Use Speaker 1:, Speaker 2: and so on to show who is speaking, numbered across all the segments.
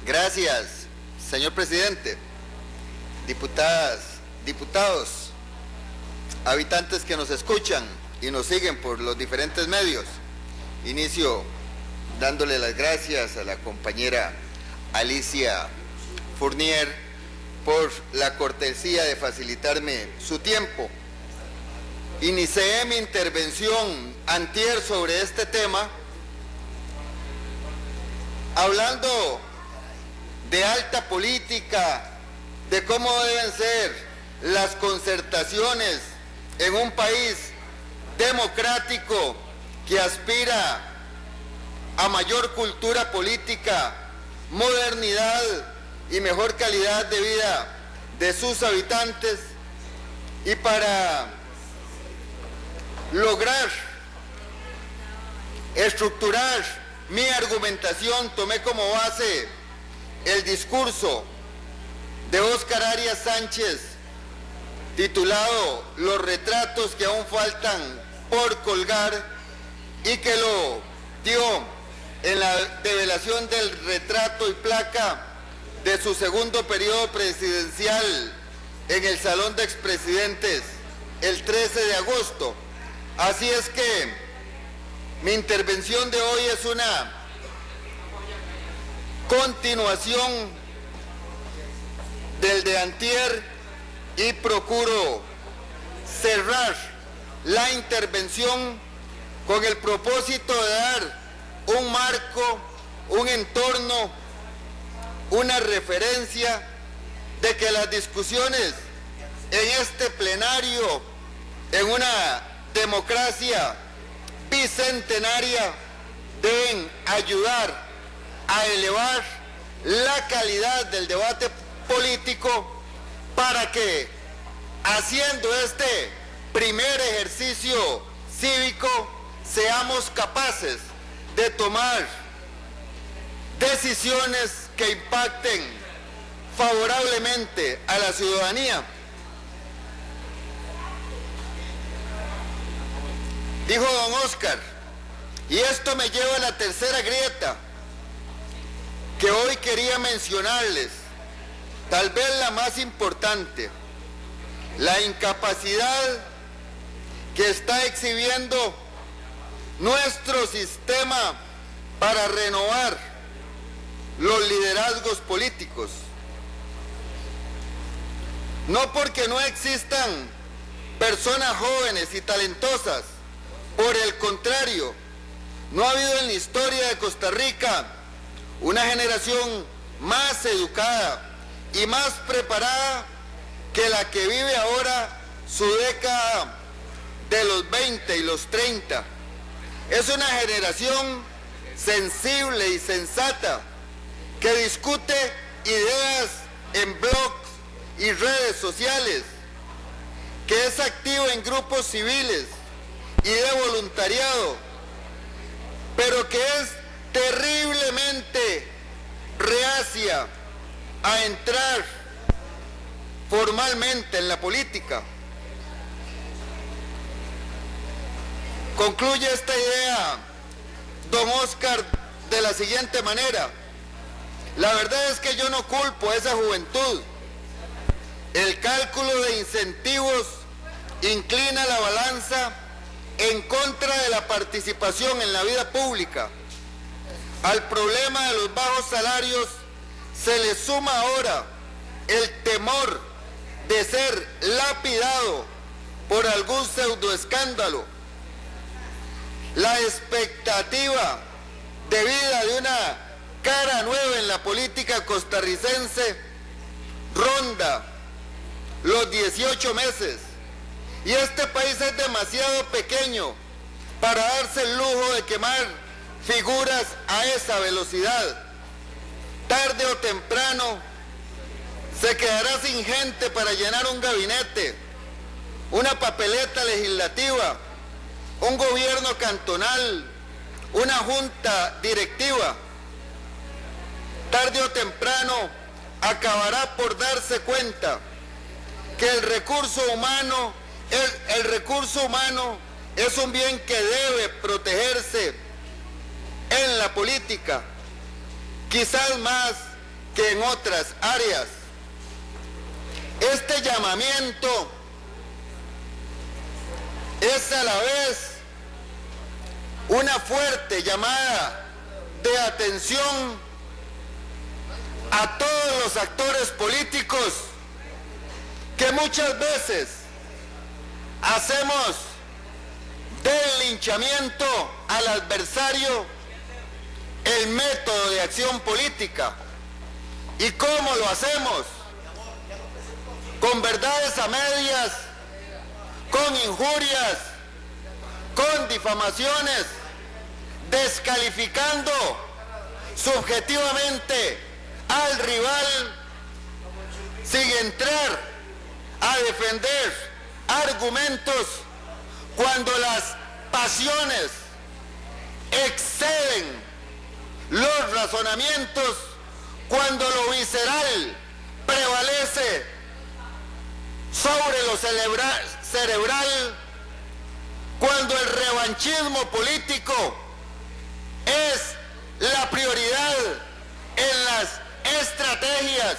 Speaker 1: Gracias, señor presidente. Diputadas, diputados, habitantes que nos escuchan y nos siguen por los diferentes medios. Inicio dándole las gracias a la compañera Alicia Fournier por la cortesía de facilitarme su tiempo. Inicié mi intervención antier sobre este tema hablando de alta política, de cómo deben ser las concertaciones en un país democrático que aspira a mayor cultura política, modernidad y mejor calidad de vida de sus habitantes. Y para lograr estructurar mi argumentación, tomé como base el discurso de Óscar Arias Sánchez, titulado Los retratos que aún faltan por colgar, y que lo dio en la develación del retrato y placa de su segundo periodo presidencial en el Salón de Expresidentes el 13 de agosto. Así es que mi intervención de hoy es una continuación del de antier y procuro cerrar la intervención con el propósito de dar un marco, un entorno, una referencia de que las discusiones en este plenario, en una democracia bicentenaria, deben ayudar a elevar la calidad del debate político para que, haciendo este primer ejercicio cívico, seamos capaces de tomar decisiones que impacten favorablemente a la ciudadanía. Dijo don Óscar, y esto me lleva a la tercera grieta que hoy quería mencionarles, tal vez la más importante: la incapacidad que está exhibiendo nuestro sistema para renovar los liderazgos políticos. No porque no existan personas jóvenes y talentosas, por el contrario, no ha habido en la historia de Costa Rica una generación más educada y más preparada que la que vive ahora su década de los 20 y los 30. Es una generación sensible y sensata que discute ideas en blogs y redes sociales, que es activa en grupos civiles y de voluntariado, pero que es terriblemente reacia a entrar formalmente en la política. Concluye esta idea don Óscar de la siguiente manera: la verdad es que yo no culpo a esa juventud. El cálculo de incentivos inclina la balanza en contra de la participación en la vida pública. Al problema de los bajos salarios se le suma ahora el temor de ser lapidado por algún pseudoescándalo. La expectativa de vida de una cara nueva en la política costarricense ronda los 18 meses. Y este país es demasiado pequeño para darse el lujo de quemar figuras a esa velocidad. Tarde o temprano se quedará sin gente para llenar un gabinete, una papeleta legislativa, un gobierno cantonal, una junta directiva. Tarde o temprano acabará por darse cuenta que el recurso humano es un bien que debe protegerse en la política, quizás más que en otras áreas. Este llamamiento es a la vez una fuerte llamada de atención a todos los actores políticos que muchas veces hacemos del linchamiento al adversario el método de acción política. ¿Y cómo lo hacemos? Con verdades a medias, con injurias, con difamaciones, descalificando subjetivamente al rival sin entrar a defender argumentos cuando las pasiones exceden los razonamientos, cuando lo visceral prevalece sobre lo cerebral, cuando el revanchismo político es la prioridad en las estrategias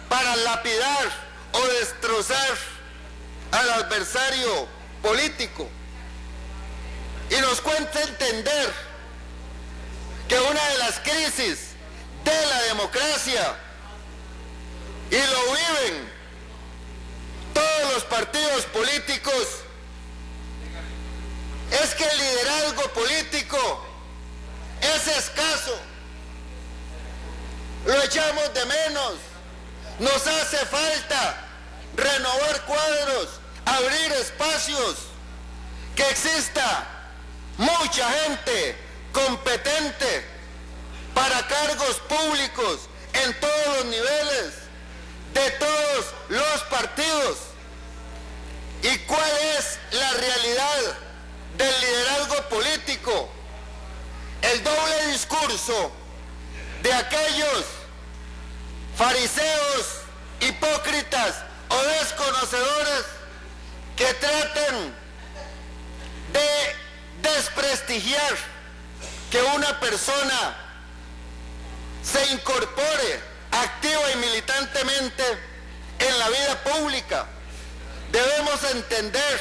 Speaker 1: para lapidar o destrozar al adversario político. Y nos cuesta entender que una de las crisis de la democracia, y lo viven todos los partidos políticos, es que el liderazgo político es escaso, lo echamos de menos, nos hace falta renovar cuadros, abrir espacios, que exista mucha gente competente para cargos públicos en todos los niveles, de todos los partidos. ¿Y cuál es la realidad del liderazgo político? El doble discurso de aquellos fariseos, hipócritas o desconocedores que traten de desprestigiar que una persona se incorpore activa y militantemente en la vida pública. Debemos entender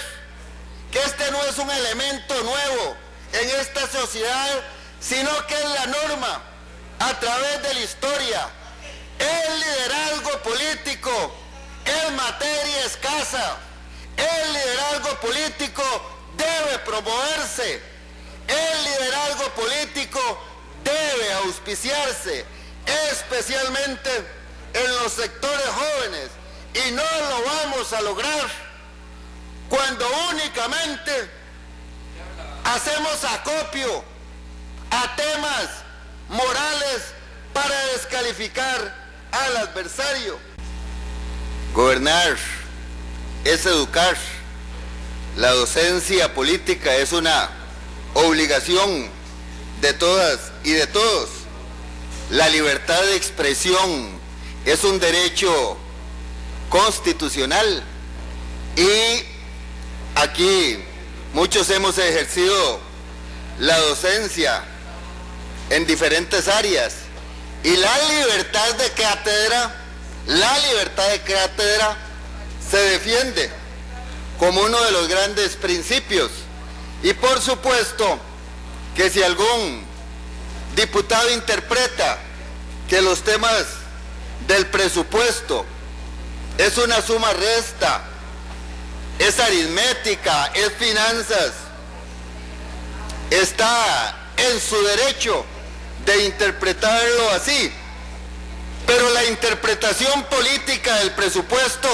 Speaker 1: que este no es un elemento nuevo en esta sociedad, sino que es la norma a través de la historia. El liderazgo político es materia escasa. El liderazgo político debe promoverse. El liderazgo político debe auspiciarse, especialmente en los sectores jóvenes. Y no lo vamos a lograr cuando únicamente hacemos acopio a temas morales para descalificar al adversario. Gobernar es educar. La docencia política es una obligación de todas y de todos. La libertad de expresión es un derecho constitucional y aquí muchos hemos ejercido la docencia en diferentes áreas y la libertad de cátedra se defiende como uno de los grandes principios. Y por supuesto que si algún diputado interpreta que los temas del presupuesto es una suma resta, es aritmética, es finanzas, está en su derecho de interpretarlo así. Pero la interpretación política del presupuesto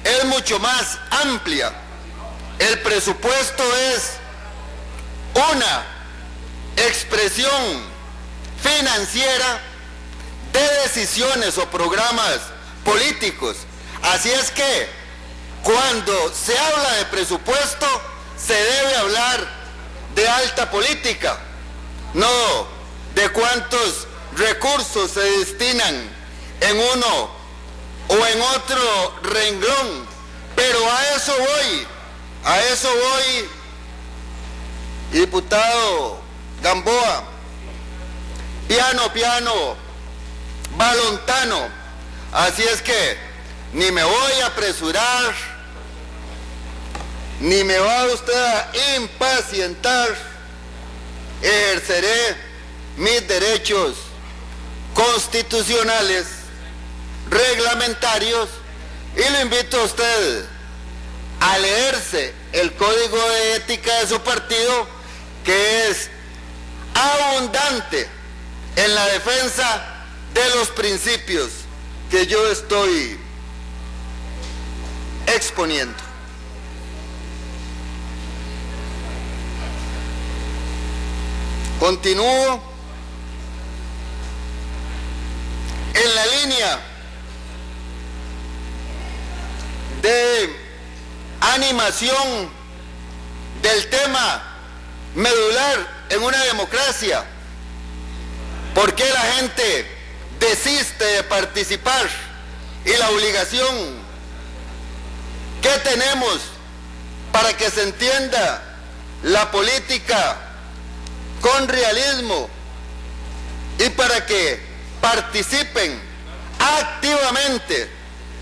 Speaker 1: es mucho más amplia. El presupuesto es una expresión financiera de decisiones o programas políticos. Así es que cuando se habla de presupuesto se debe hablar de alta política, no de cuántos recursos se destinan en uno o en otro renglón. Pero a eso voy, diputado Gamboa. Piano, va lontano. Así es que ni me voy a apresurar, ni me va usted a impacientar. Ejerceré mis derechos constitucionales, reglamentarios, y lo invito a usted a leerse el código de ética de su partido, que es abundante en la defensa de los principios que yo estoy exponiendo. Continúo en la línea de animación del tema medular en una democracia. ¿Por qué la gente desiste de participar? Y la obligación que tenemos para que se entienda la política con realismo y para que participen activamente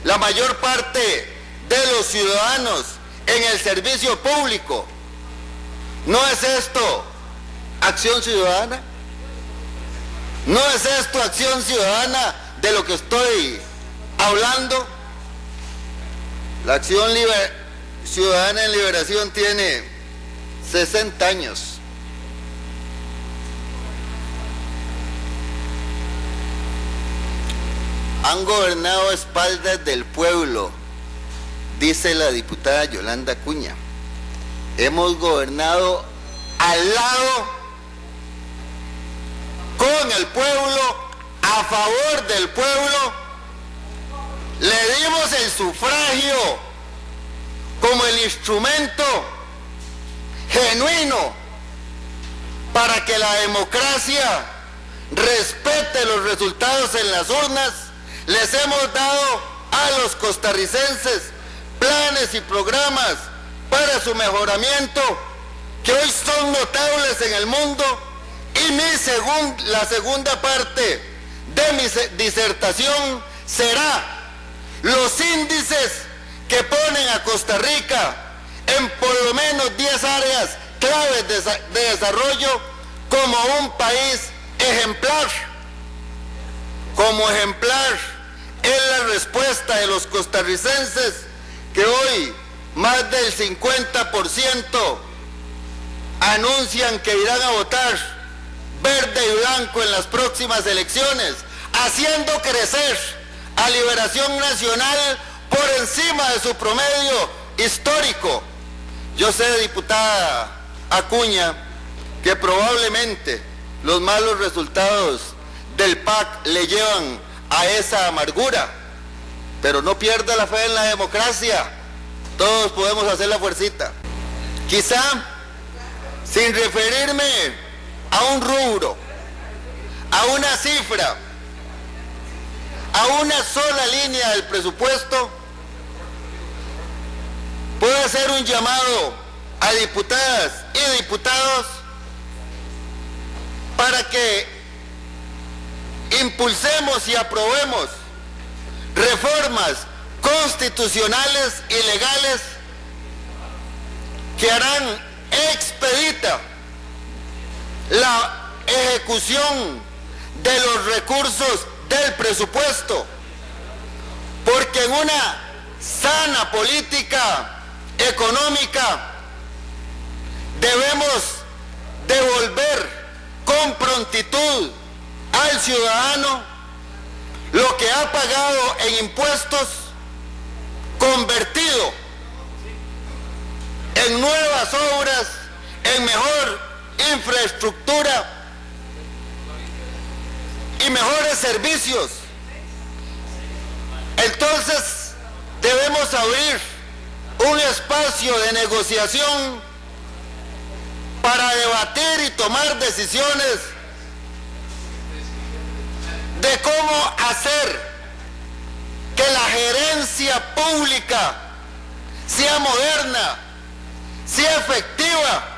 Speaker 1: la mayor parte de los ciudadanos en el servicio público. ¿No es esto acción ciudadana? ¿No es esto acción ciudadana de lo que estoy hablando? La acción ciudadana en liberación tiene 60 años. Han gobernado a espaldas del pueblo, dice la diputada Yolanda Acuña. Hemos gobernado al lado, con el pueblo, a favor del pueblo. Le dimos el sufragio como el instrumento genuino para que la democracia respete los resultados en las urnas. Les hemos dado a los costarricenses planes y programas para su mejoramiento que hoy son notables en el mundo, y la segunda parte de mi disertación será los índices que ponen a Costa Rica en por lo menos 10 áreas claves de desarrollo como un país ejemplar. Como ejemplar es la respuesta de los costarricenses, que hoy más del 50% anuncian que irán a votar verde y blanco en las próximas elecciones, haciendo crecer a Liberación Nacional por encima de su promedio histórico. Yo sé, diputada Acuña, que probablemente los malos resultados del PAC le llevan a esa amargura, pero no pierda la fe en la democracia. Todos podemos hacer la fuercita. Quizá, sin referirme a un rubro, a una cifra, a una sola línea del presupuesto, puedo hacer un llamado a diputadas y diputados para que impulsemos y aprobemos reformas constitucionales y legales que harán expedita la ejecución de los recursos del presupuesto, porque en una sana política económica debemos devolver con prontitud al ciudadano lo que ha pagado en impuestos, convertido en nuevas obras, en mejor infraestructura y mejores servicios. Entonces debemos abrir un espacio de negociación para debatir y tomar decisiones de cómo hacer que la gerencia pública sea moderna, sea efectiva,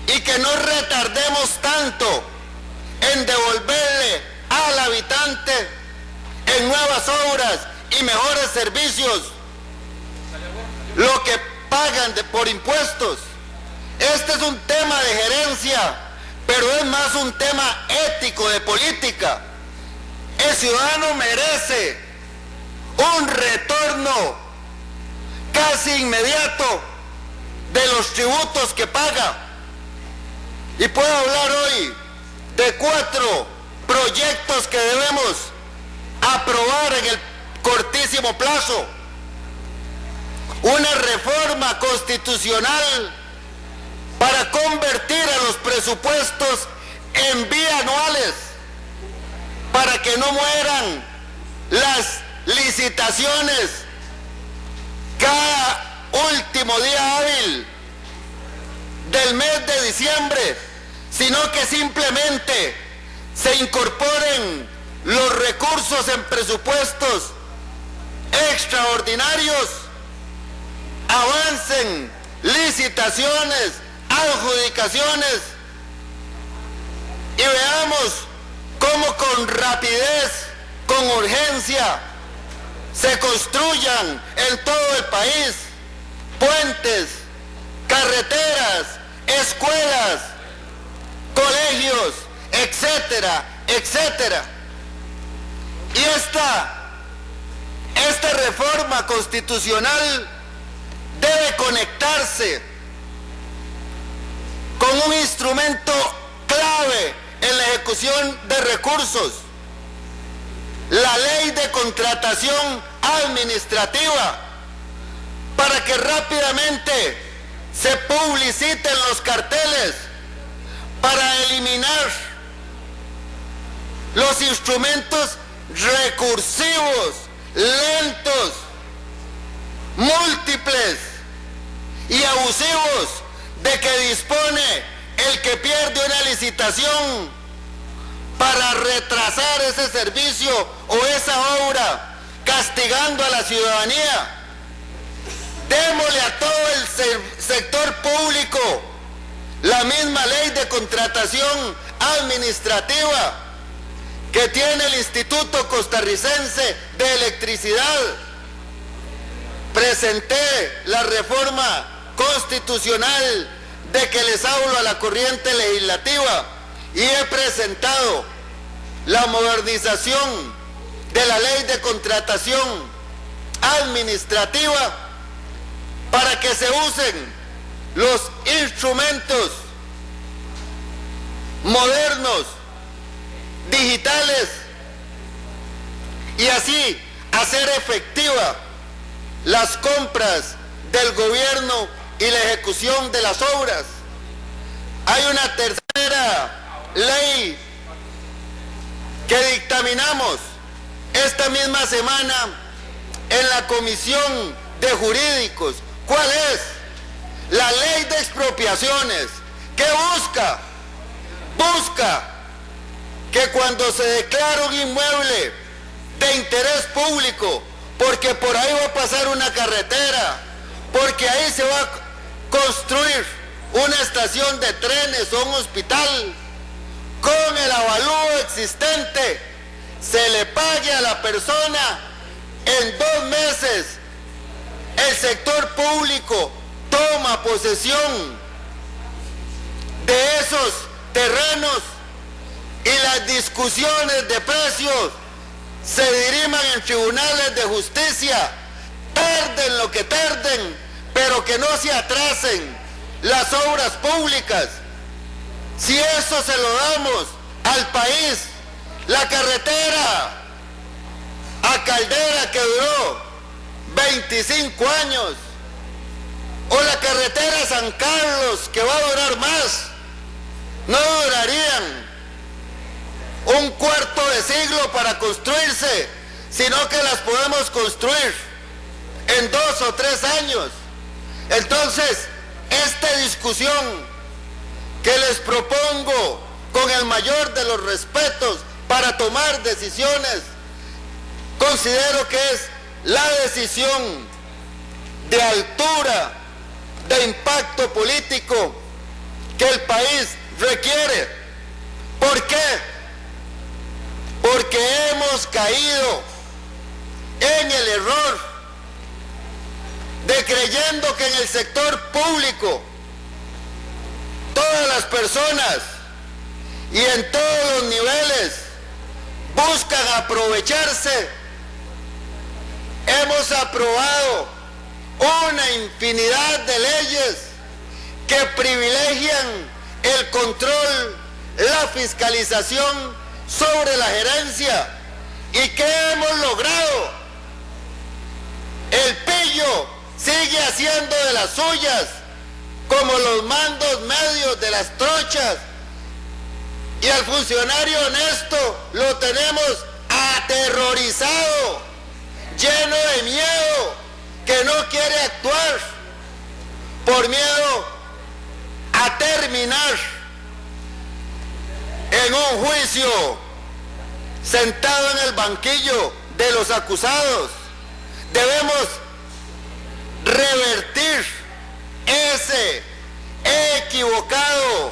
Speaker 1: y que no retardemos tanto en devolverle al habitante nuevas obras y mejores servicios, lo que pagan por impuestos. Este es un tema de gerencia, pero es más un tema ético de política. El ciudadano merece un retorno casi inmediato de los tributos que paga. Y puedo hablar hoy de 4 proyectos que debemos aprobar en el cortísimo plazo. Una reforma constitucional para convertir a los presupuestos en bianuales, para que no mueran las licitaciones cada último día hábil del mes de diciembre, sino que simplemente se incorporen los recursos en presupuestos extraordinarios, avancen licitaciones, adjudicaciones, y veamos cómo con rapidez, con urgencia, se construyan en todo el país puentes, carreteras, escuelas, colegios, etcétera, etcétera. Y esta reforma constitucional debe conectarse con un instrumento clave en la ejecución de recursos: la ley de contratación administrativa, para que rápidamente se publiciten los carteles, para eliminar los instrumentos recursivos, lentos, múltiples y abusivos de que dispone el que pierde una licitación para retrasar ese servicio o esa obra, castigando a la ciudadanía. Démosle a todo el sector público la misma ley de contratación administrativa que tiene el Instituto Costarricense de Electricidad. Presenté la reforma constitucional de que les hablo a la corriente legislativa y he presentado la modernización de la ley de contratación administrativa para que se usen los instrumentos modernos, digitales, y así hacer efectiva las compras del gobierno y la ejecución de las obras. Hay una tercera ley que dictaminamos esta misma semana en la Comisión de Jurídicos. ¿Cuál es? La ley de expropiaciones. ¿Qué busca? Busca que cuando se declara un inmueble de interés público, porque por ahí va a pasar una carretera, porque ahí se va a construir una estación de trenes o un hospital, con el avalúo existente se le pague a la persona en 2 meses. El sector público toma posesión de esos terrenos y las discusiones de precios se diriman en tribunales de justicia. Tarden lo que tarden, pero que no se atrasen las obras públicas. Si eso se lo damos al país, la carretera a Caldera, que duró 25 años, o la carretera a San Carlos, que va a durar más, no durarían un cuarto de siglo para construirse, sino que las podemos construir en 2 o 3 años. Entonces, esta discusión que les propongo con el mayor de los respetos para tomar decisiones, considero que es la decisión de altura, de impacto político que el país requiere. ¿Por qué? Porque hemos caído el error de creyendo que en el sector público todas las personas y en todos los niveles buscan aprovecharse. Hemos aprobado una infinidad de leyes que privilegian el control, la fiscalización sobre la gerencia. ¿Y qué hemos logrado? El pillo sigue haciendo de las suyas, como los mandos medios de las trochas, y al funcionario honesto lo tenemos aterrorizado, lleno de miedo, que no quiere actuar por miedo a terminar en un juicio sentado en el banquillo de los acusados. Debemos revertir ese equivocado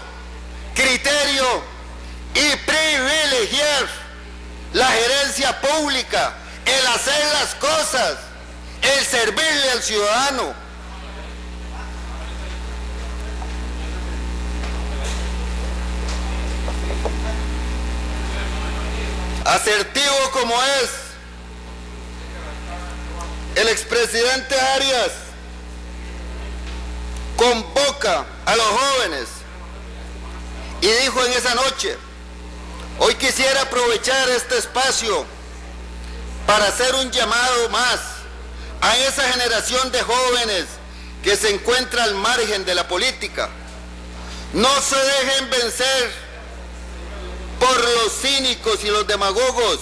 Speaker 1: criterio y privilegiar la gerencia pública, el hacer las cosas, el servirle al ciudadano. Asertivo como es el expresidente Arias, convoca a los jóvenes y dijo en esa noche: hoy quisiera aprovechar este espacio para hacer un llamado más a esa generación de jóvenes que se encuentra al margen de la política. No se dejen vencer por los cínicos y los demagogos.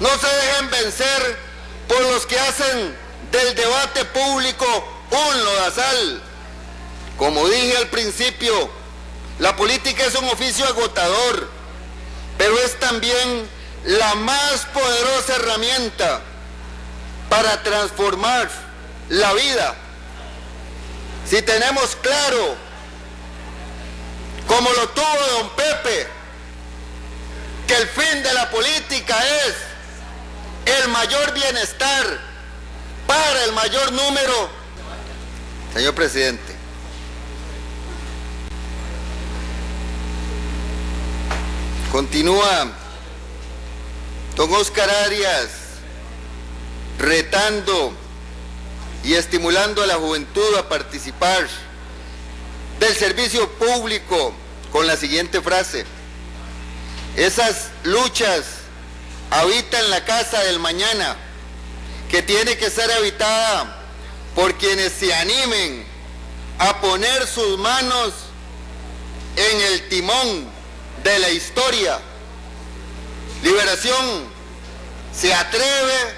Speaker 1: No se dejen vencer por los que hacen del debate público un lodazal. Como dije al principio, la política es un oficio agotador, pero es también la más poderosa herramienta para transformar la vida. Si tenemos claro, como lo tuvo don Pepe, que el fin de la política es el mayor bienestar para el mayor número. Señor presidente, continúa don Óscar Arias retando y estimulando a la juventud a participar del servicio público con la siguiente frase: esas luchas habitan la casa del mañana, que tiene que ser habitada por quienes se animen a poner sus manos en el timón de la historia. Liberación se atreve,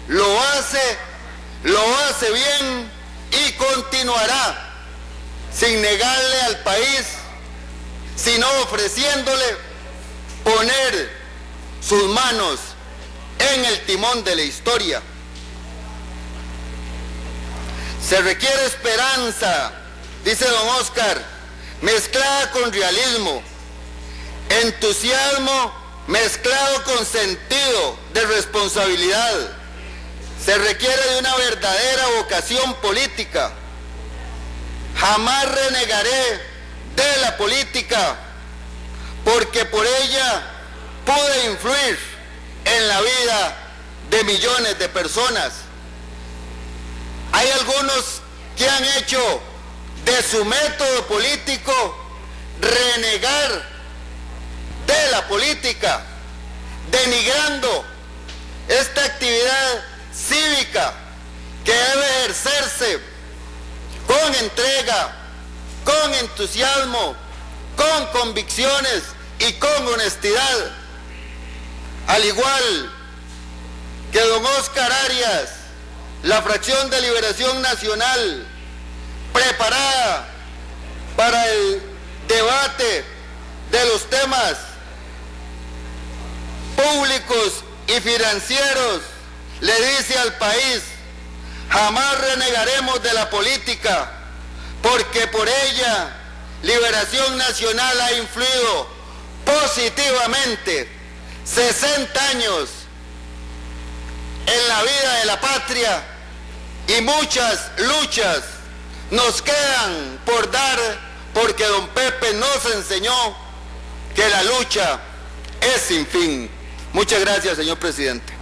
Speaker 1: lo hace bien y continuará sin negarle al país, sino ofreciéndole poner sus manos en el timón de la historia. Se requiere esperanza, dice don Óscar, mezclada con realismo, entusiasmo mezclado con sentido de responsabilidad. Se requiere de una verdadera vocación política. Jamás renegaré de la política, porque por ella pude influir en la vida de millones de personas. Hay algunos que han hecho de su método político renegar de la política, denigrando esta actividad cívica que debe ejercerse con entrega, con entusiasmo, con convicciones y con honestidad. Al igual que don Óscar Arias, la fracción de Liberación Nacional, preparada para el debate de los temas públicos y financieros, le dice al país: jamás renegaremos de la política, porque por ella Liberación Nacional ha influido positivamente 60 años en la vida de la patria y muchas luchas nos quedan por dar, porque don Pepe nos enseñó que la lucha es sin fin. Muchas gracias, señor presidente.